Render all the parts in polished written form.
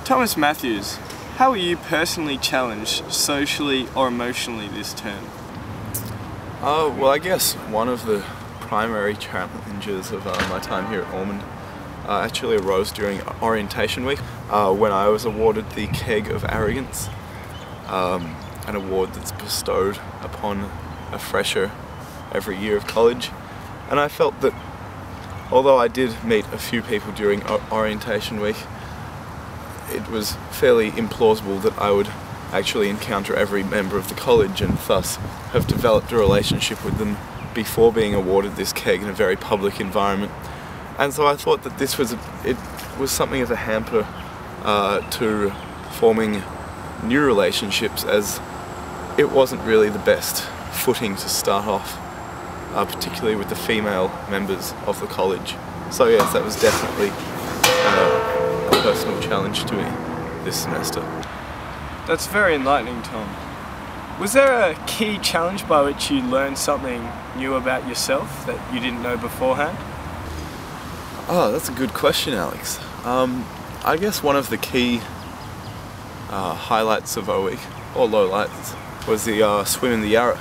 Thomas Matthews, how were you personally challenged socially or emotionally this term? Well, I guess one of the primary challenges of my time here at Ormond actually arose during orientation week when I was awarded the Keg of Arrogance, an award that's bestowed upon a fresher every year of college. And I felt that although I did meet a few people during orientation week, it was fairly implausible that I would actually encounter every member of the college and thus have developed a relationship with them before being awarded this keg in a very public environment. And so I thought that it was something of a hamper to forming new relationships, as it wasn't really the best footing to start off, particularly with the female members of the college. So yes, that was definitely a personal challenge to me this semester. That's very enlightening, Tom. Was there a key challenge by which you learned something new about yourself that you didn't know beforehand? Oh, that's a good question, Alex. I guess one of the key highlights of a week, or lowlights, was the swim in the Yarra.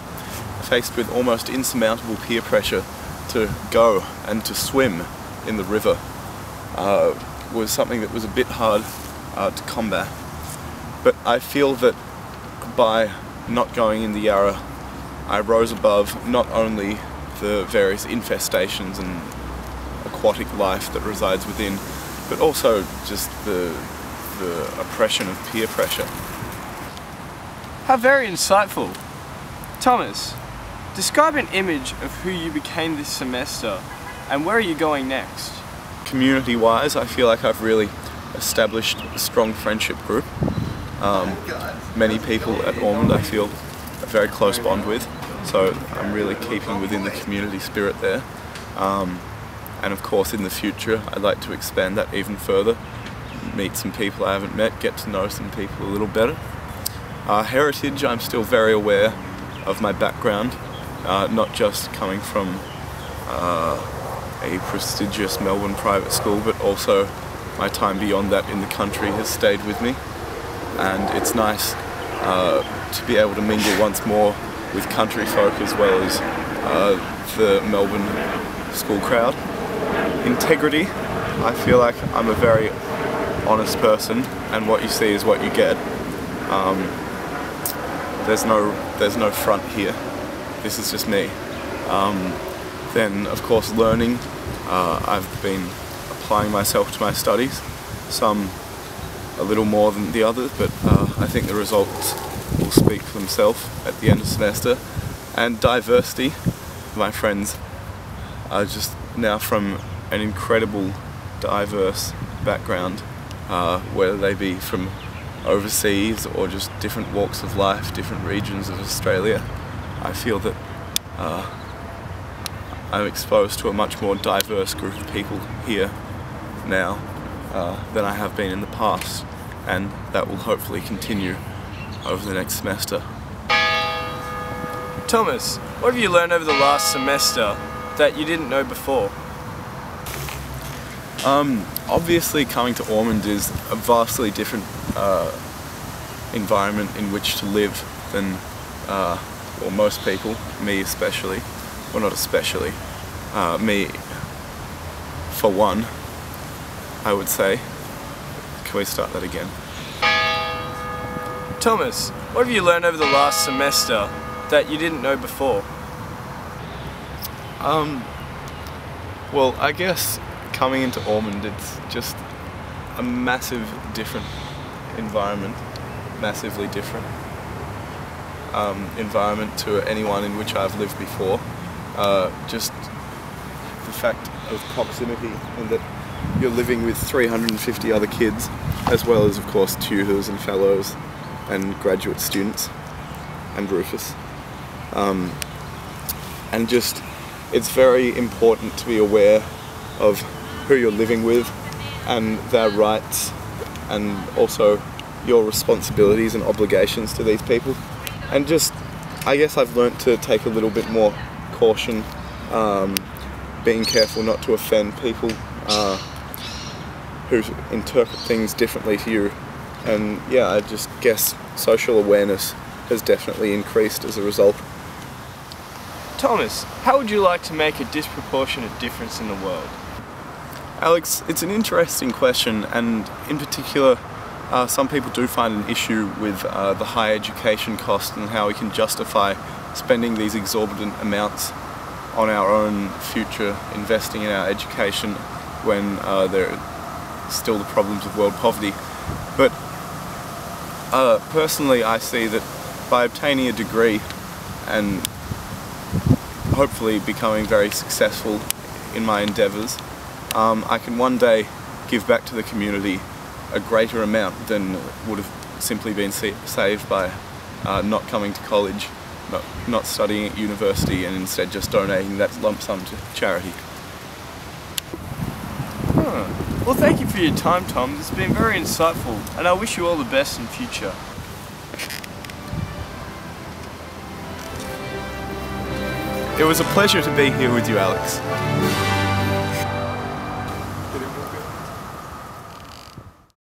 Faced with almost insurmountable peer pressure to go and to swim in the river was something that was a bit hard to combat. But I feel that by not going in the Yarra, I rose above not only the various infestations and aquatic life that resides within, but also just the oppression of peer pressure. How very insightful. Thomas, describe an image of who you became this semester and where are you going next? Community-wise, I feel like I've really established a strong friendship group. Many people at Ormond I feel a very close bond with, so I'm really keeping within the community spirit there. And of course in the future I'd like to expand that even further, meet some people I haven't met, get to know some people a little better. Heritage, I'm still very aware of my background, not just coming from a prestigious Melbourne private school, but also my time beyond that in the country has stayed with me. And it's nice to be able to mingle once more with country folk as well as the Melbourne school crowd. Integrity, I feel like I'm a very honest person, and what you see is what you get. There's no front here. This is just me. Then of course learning. I've been applying myself to my studies, some a little more than the others, but I think the results will speak for themselves at the end of the semester. And diversity. My friends are just now from an incredible diverse background, whether they be from overseas or just different walks of life, different regions of Australia. I feel that I'm exposed to a much more diverse group of people here now than I have been in the past, and that will hopefully continue over the next semester. Thomas, what have you learned over the last semester that you didn't know before? Obviously coming to Ormond is a vastly different environment in which to live than well, most people, me especially, well not especially, me for one, I would say. Can we start that again? Thomas, what have you learned over the last semester that you didn't know before? Well, I guess coming into Ormond, it's just a massive different environment, massively different environment to anyone in which I've lived before. Just the fact of proximity, and that you're living with 350 other kids, as well as of course tutors and fellows and graduate students and Rufus. And just, it's very important to be aware of who you're living with and their rights, and also your responsibilities and obligations to these people. And just, I guess I've learnt to take a little bit more caution, being careful not to offend people who interpret things differently to you And yeah, I just guess social awareness has definitely increased as a result. Thomas, how would you like to make a disproportionate difference in the world? Alex, it's an interesting question, and in particular, some people do find an issue with the high education cost and how we can justify spending these exorbitant amounts on our own future, investing in our education when there are still the problems of world poverty. But personally, I see that by obtaining a degree and hopefully becoming very successful in my endeavours, I can one day give back to the community a greater amount than would have simply been saved by not coming to college, not studying at university, and instead just donating that lump sum to charity. Well, thank you for your time, Tom. It's been very insightful, and I wish you all the best in future. It was a pleasure to be here with you, Alex.